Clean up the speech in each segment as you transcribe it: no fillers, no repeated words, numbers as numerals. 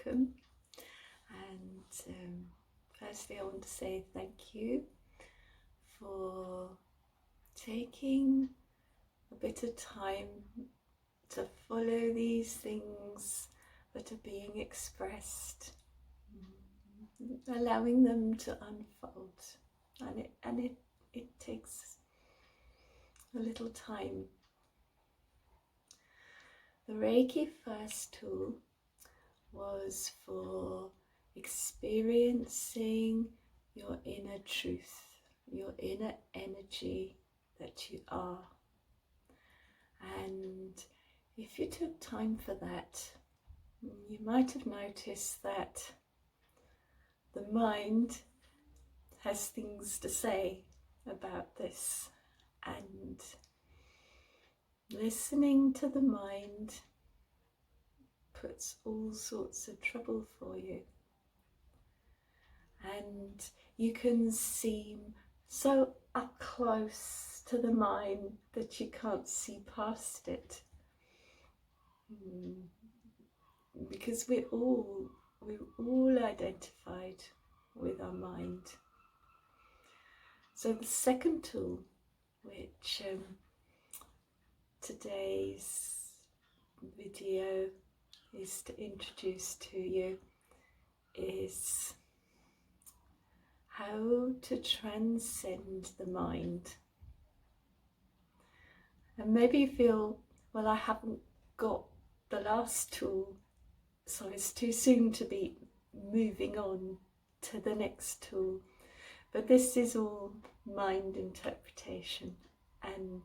welcome. And firstly, I want to say thank you for taking a bit of time to follow these things that are being expressed, allowing them to unfold. And it takes a little time. The Reiki first tool was for experiencing your inner truth, your inner energy that you are. And if you took time for that, you might have noticed that the mind has things to say about this, and listening to the mind puts all sorts of trouble for you, and you can seem so up close to the mind that you can't see past it, because we're all identified with our mind. So the second tool, which today's video is to introduce to you, is how to transcend the mind. And maybe you feel, well, I haven't got the last tool, so it's too soon to be moving on to the next tool. But this is all mind interpretation, and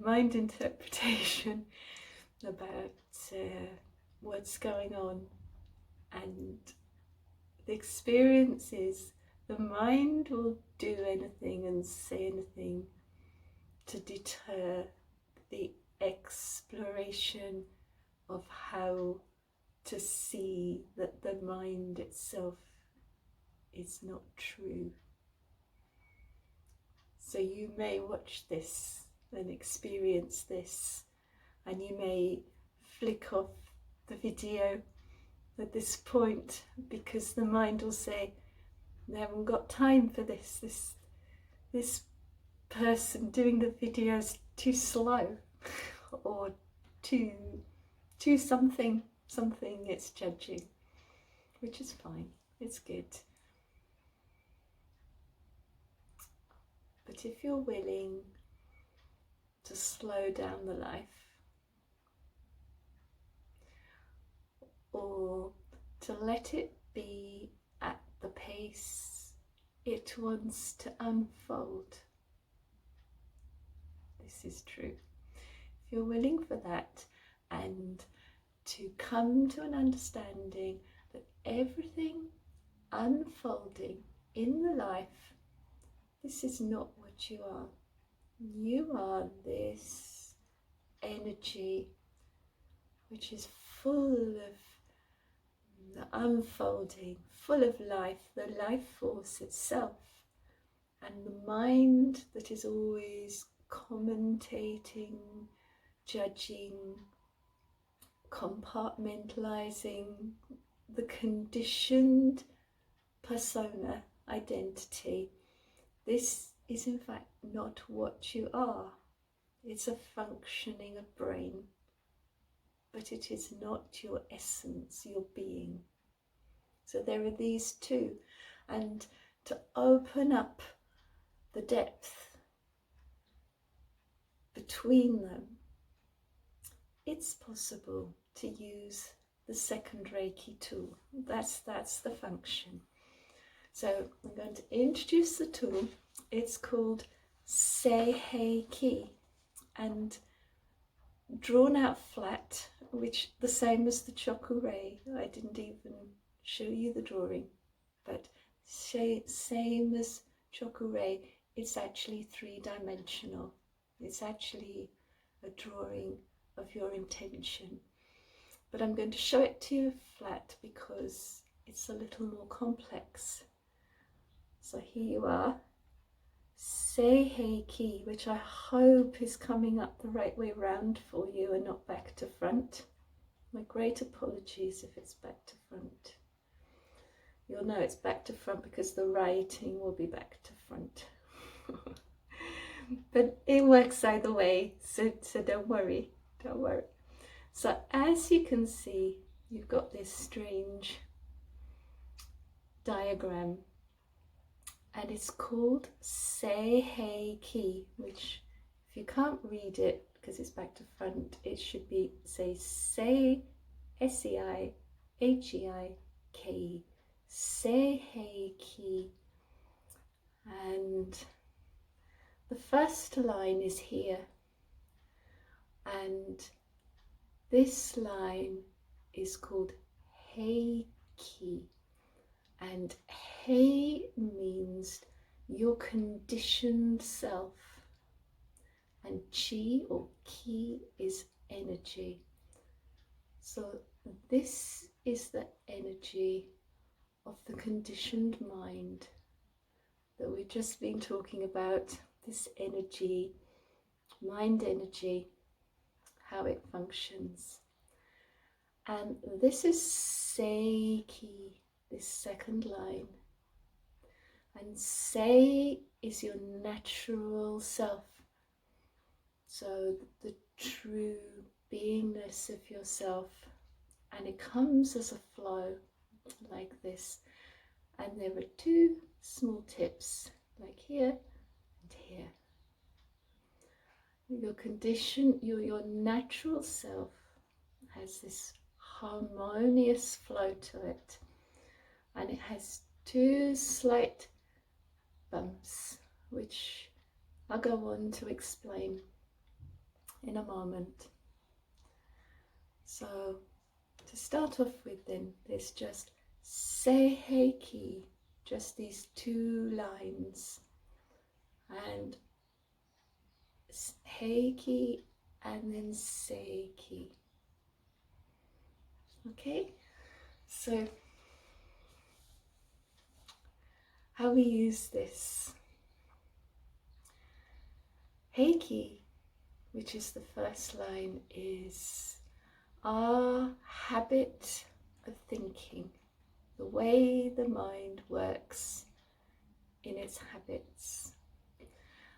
mind interpretation about what's going on. And the experience is the mind will do anything and say anything to deter the exploration of how to see that the mind itself is not true. So you may watch this and experience this, and you may flick off the video at this point because the mind will say, they haven't got time for this. This person doing the video is too slow or too something it's judging, which is fine, it's good. But if you're willing to slow down the life, or to let it be at the pace it wants to unfold, this is true. If you're willing for that, and to come to an understanding that everything unfolding in the life, this is not what you are. You are this energy which is full of the unfolding, full of life, the life force itself, and the mind that is always commentating, judging, compartmentalizing, the conditioned persona, identity. This is in fact not what you are. It's a functioning of brain, but it is not your essence, your being. So there are these two, and to open up the depth between them, it's possible to use the second Reiki tool. That's the function. So I'm going to introduce the tool. It's called Sei Hei Ki, and drawn out flat, which the same as the Chokurei. I didn't even show you the drawing, but same as Chokurei, it's actually 3-dimensional. It's actually a drawing of your intention. But I'm going to show it to you flat because it's a little more complex. So here you are, Sei Hei Ki, which I hope is coming up the right way round for you and not back to front. My great apologies if it's back to front. You'll know it's back to front because the writing will be back to front. But it works either way, so don't worry, don't worry. So as you can see, you've got this strange diagram, and it's called Sei Hei Ki, which if you can't read it because it's back to front, it should be Sei, S-E-I-H-E-I-K-E, Sei Hei Ki. And the first line is here, and this line is called Hei Ki, and Hei means your conditioned self, and Chi or Ki is energy. So this is the energy of the conditioned mind that we've just been talking about, this energy, mind energy, how it functions. And this is Sei Ki, this second line. And Sei is your natural self. So the true beingness of yourself. And it comes as a flow like this. And there are two small tips, like here and here. Your condition, your natural self has this harmonious flow to it, and it has two slight bumps, which I'll go on to explain in a moment. So to start off with, then, there's just Sei Hei Ki, just these two lines, and Hei Ki and then Sei Ki. Okay, so how we use this. Hei Ki, which is the first line, is our habit of thinking, the way the mind works in its habits.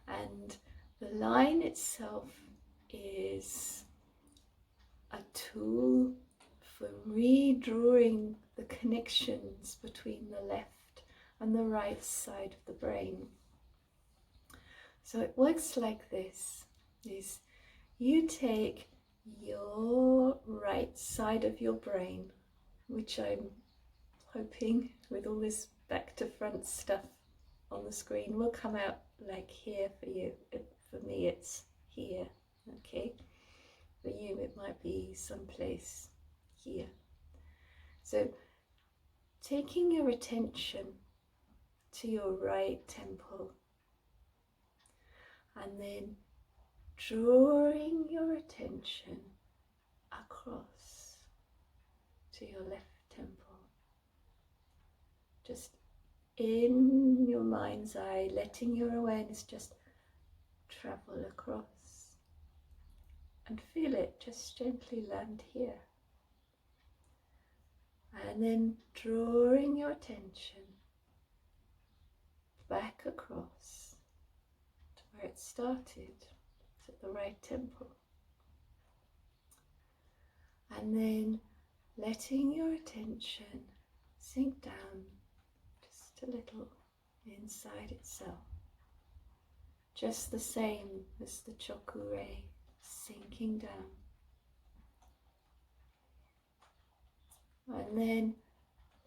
And the line itself is a tool for redrawing the connections between the left and the right side of the brain. So it works like this, is you take your right side of your brain, which I'm hoping with all this back to front stuff on the screen will come out like here for you. For me it's here, okay? For you it might be someplace here. So taking your attention to your right temple and then drawing your attention across to your left temple, just in your mind's eye, letting your awareness just travel across and feel it just gently land here, and then drawing your attention back across to where it started, to the right temple, and then letting your attention sink down just a little inside itself, just the same as the chakra sinking down. And then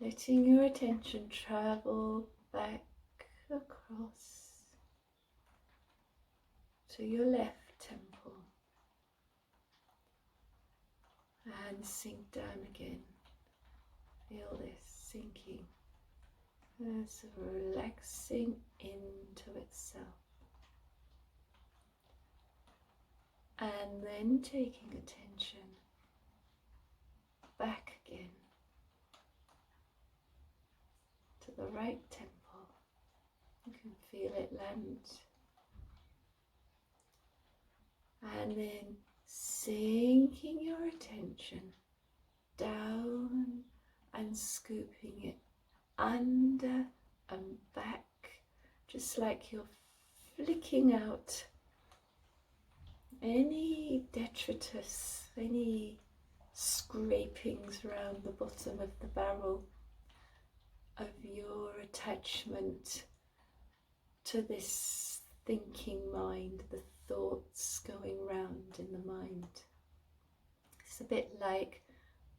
letting your attention travel back across to your left temple and sink down again. Feel this sinking, as relaxing into itself. And then taking attention back again to the right temple. You can feel it land. And then sinking your attention down and scooping it under and back, just like you're flicking out any detritus, any scrapings around the bottom of the barrel of your attachment to this thinking mind, the thoughts going round in the mind. It's a bit like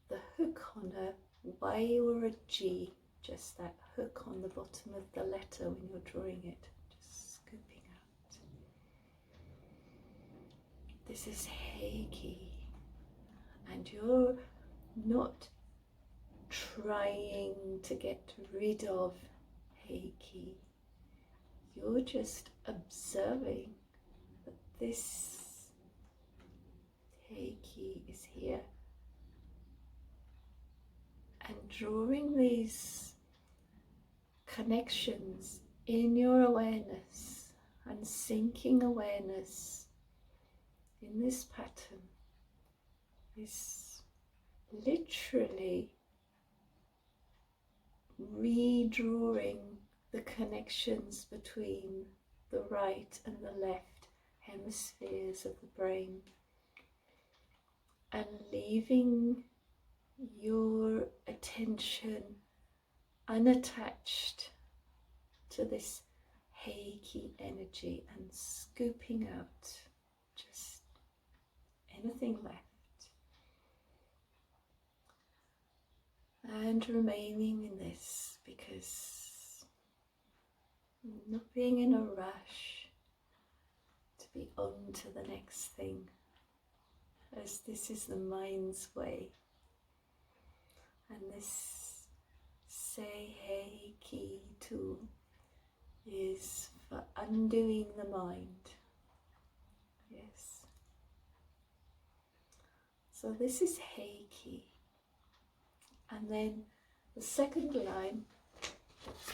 the hook on a Y or a G, just that hook on the bottom of the letter when you're drawing it, just scooping out. This is Hei Ki, and you're not trying to get rid of Hei Ki. You're just observing that this Hei Ki is here, and drawing these connections in your awareness and sinking awareness in this pattern is literally redrawing the connections between the right and the left hemispheres of the brain, and leaving your attention unattached to this Hei Ki energy and scooping out just anything left, and remaining in this, because not being in a rush to be on to the next thing, as this is the mind's way, and this Sei Hei Ki tool is for undoing the mind. Yes. So this is Hei Ki, and then the second line,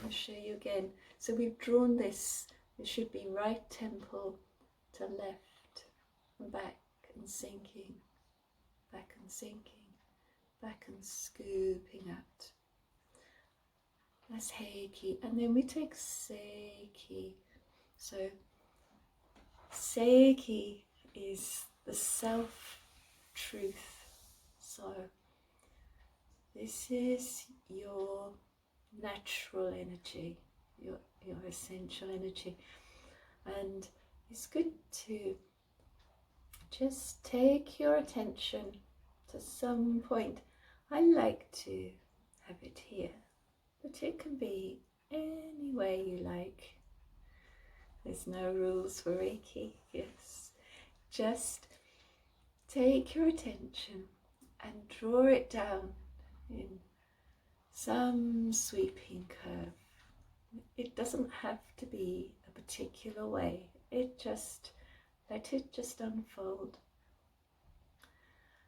I'll show you again. So we've drawn this, it should be right temple to left and back and sinking, back and sinking, back and scooping out. That's Hei Ki, and then we take Sei Ki. So Sei Ki is the self-truth. So this is your natural energy, your essential energy, and it's good to just take your attention to some point. I like to have it here, but it can be any way you like. There's no rules for Reiki. Yes, just take your attention and draw it down in some sweeping curve. It doesn't have to be a particular way. Let it just unfold.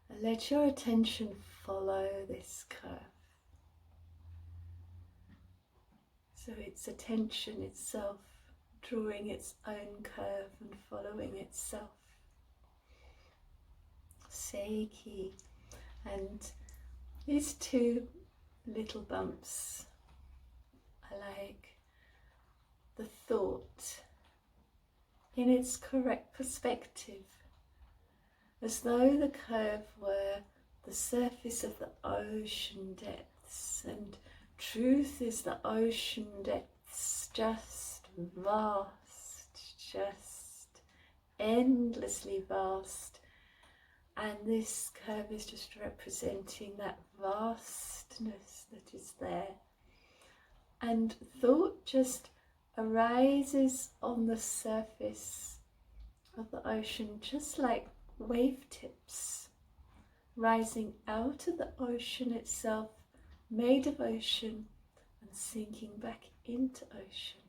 And let your attention follow this curve. So it's attention itself drawing its own curve and following itself. Sei Ki. And these two little bumps are like the thought in its correct perspective, as though the curve were the surface of the ocean depths, and truth is the ocean depths, just vast, just endlessly vast, and this curve is just representing that vastness that is there. And thought just arises on the surface of the ocean, just like wave tips rising out of the ocean itself, made of ocean, and sinking back into ocean.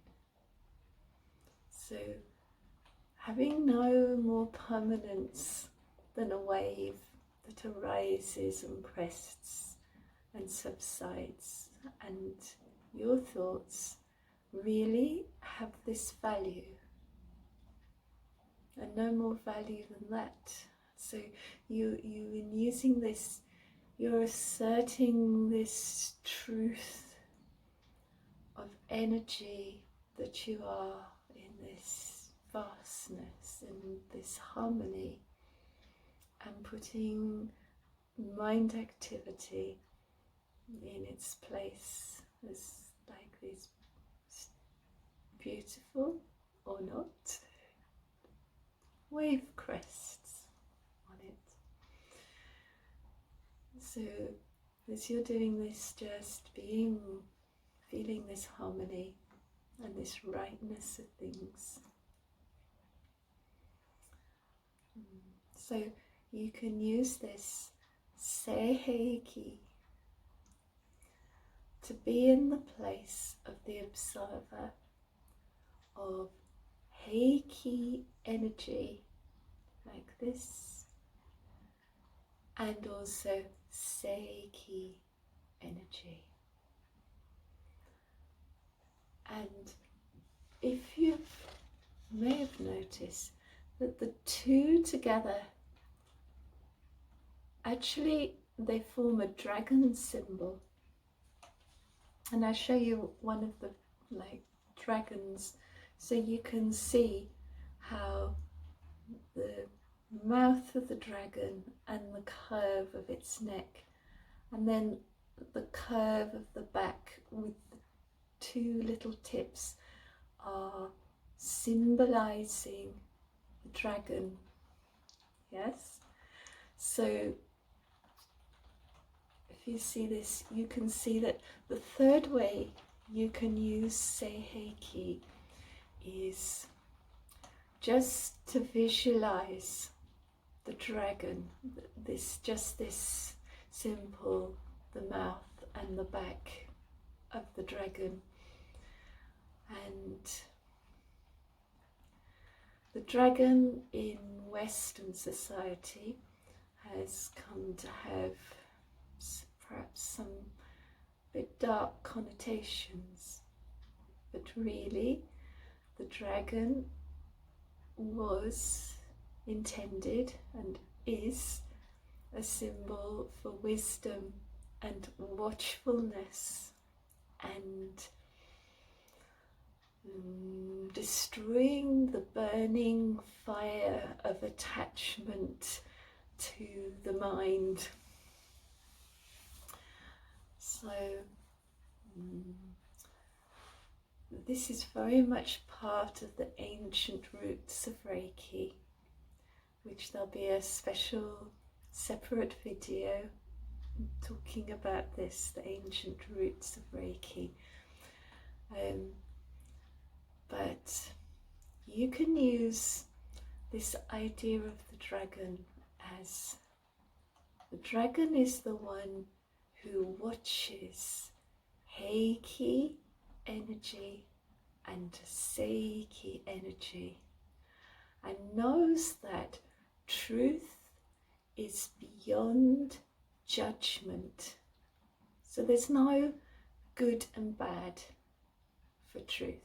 So having no more permanence than a wave that arises and crests and subsides, and your thoughts really have this value, and no more value than that. So in using this, you're asserting this truth of energy, that you are in this vastness and this harmony, and putting mind activity in its place as like these beautiful or not wave crests on it. So as you're doing this, just feeling this harmony and this rightness of things. So you can use this Sei Hei Ki to be in the place of the observer of Hei Ki energy, like this, and also Sei Ki energy. And if you may have noticed that the two together, actually they form a dragon symbol. And I'll show you one of the dragons, so you can see how the mouth of the dragon and the curve of its neck, and then the curve of the back with the two little tips, are symbolizing the dragon. Yes? So if you see this, you can see that the third way you can use Sei Hei Ki is just to visualize the dragon, this simple, the mouth and the back of the dragon. And the dragon in Western society has come to have perhaps some bit dark connotations, but really the dragon was intended and is a symbol for wisdom and watchfulness and destroying the burning fire of attachment to the mind. So this is very much part of the ancient roots of Reiki, which there'll be a special separate video talking about this, the ancient roots of Reiki. But you can use this idea of the dragon as the dragon is the one who watches Hei Ki energy and Sei Ki energy, and knows that truth is beyond judgment. So there's no good and bad for truth.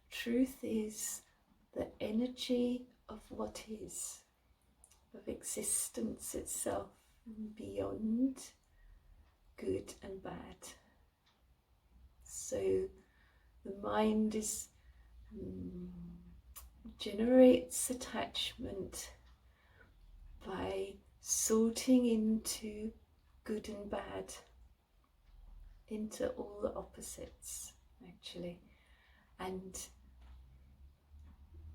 Truth is the energy of what is, of existence itself, beyond good and bad. So the mind generates attachment by sorting into good and bad, into all the opposites actually. And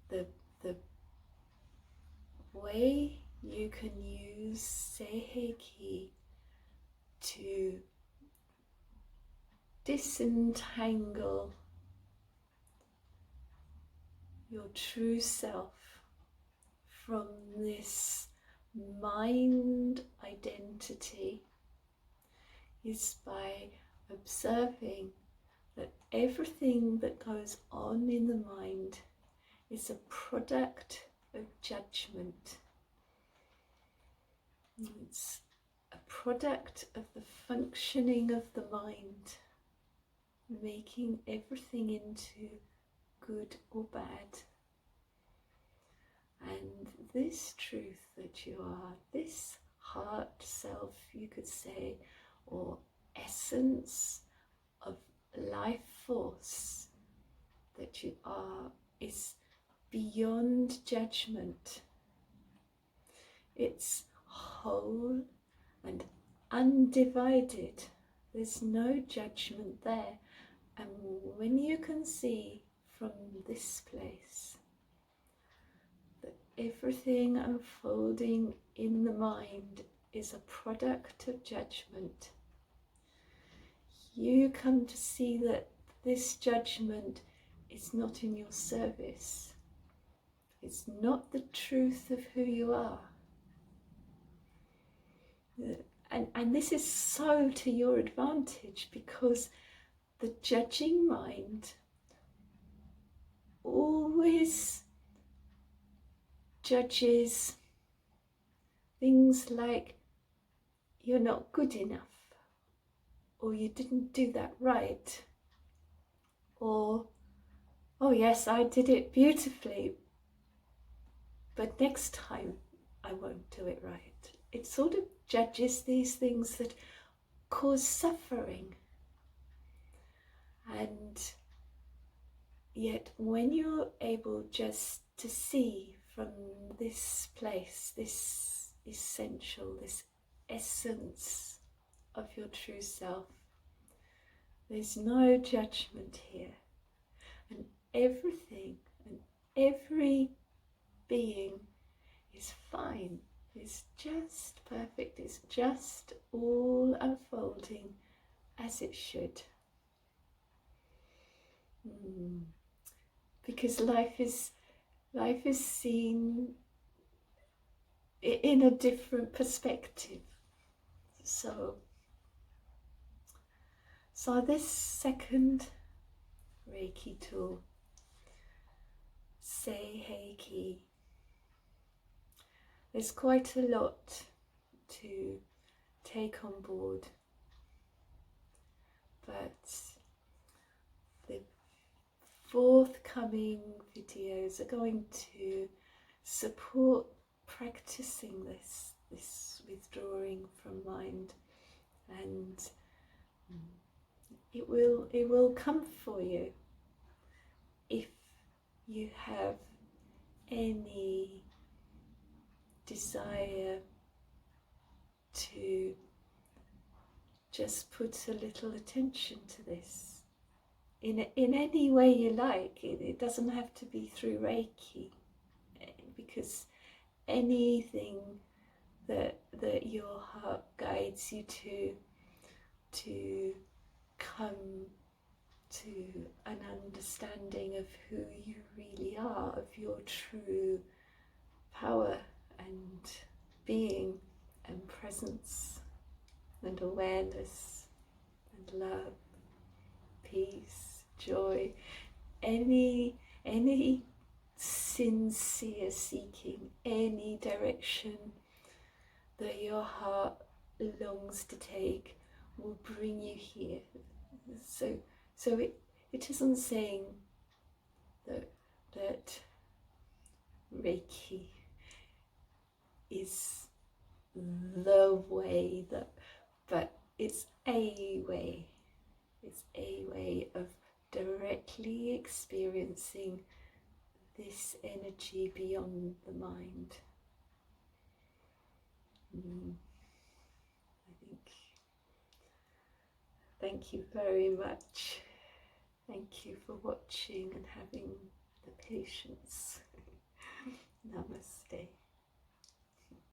the way you can use Sei Hei Ki to disentangle your true self from this mind identity is by observing that everything that goes on in the mind is a product of judgment. It's a product of the functioning of the mind, making everything into good or bad. And this truth that you are, this heart self, you could say, or essence of life force that you are, is beyond judgment. It's whole and undivided. There's no judgment there. And when you can see from this place that everything unfolding in the mind is a product of judgment, you come to see that this judgment is not in your service. It's not the truth of who you are. And this is so to your advantage, because the judging mind always judges things like you're not good enough, or you didn't do that right, or oh yes, I did it beautifully, but next time I won't do it right. It sort of judges these things that cause suffering. And yet when you're able just to see from this place, this essential, this essence of your true self, there's no judgment here. And everything and every being is fine. It's just perfect. It's just all unfolding as it should. Because life is seen in a different perspective. So this second Reiki tool, Sei Hei Ki, there's quite a lot to take on board, but the forthcoming videos are going to support practicing this withdrawing from mind, and it will come for you if you have any desire to just put a little attention to this in any way you like. It doesn't have to be through Reiki, because anything that your heart guides you to come to an understanding of who you really are, of your true power and being and presence and awareness and love, peace, joy, any sincere seeking, any direction that your heart longs to take will bring you here. So it isn't saying that Reiki is the way, but it's a way. It's a way of directly experiencing this energy beyond the mind. Thank you very much. Thank you for watching and having the patience.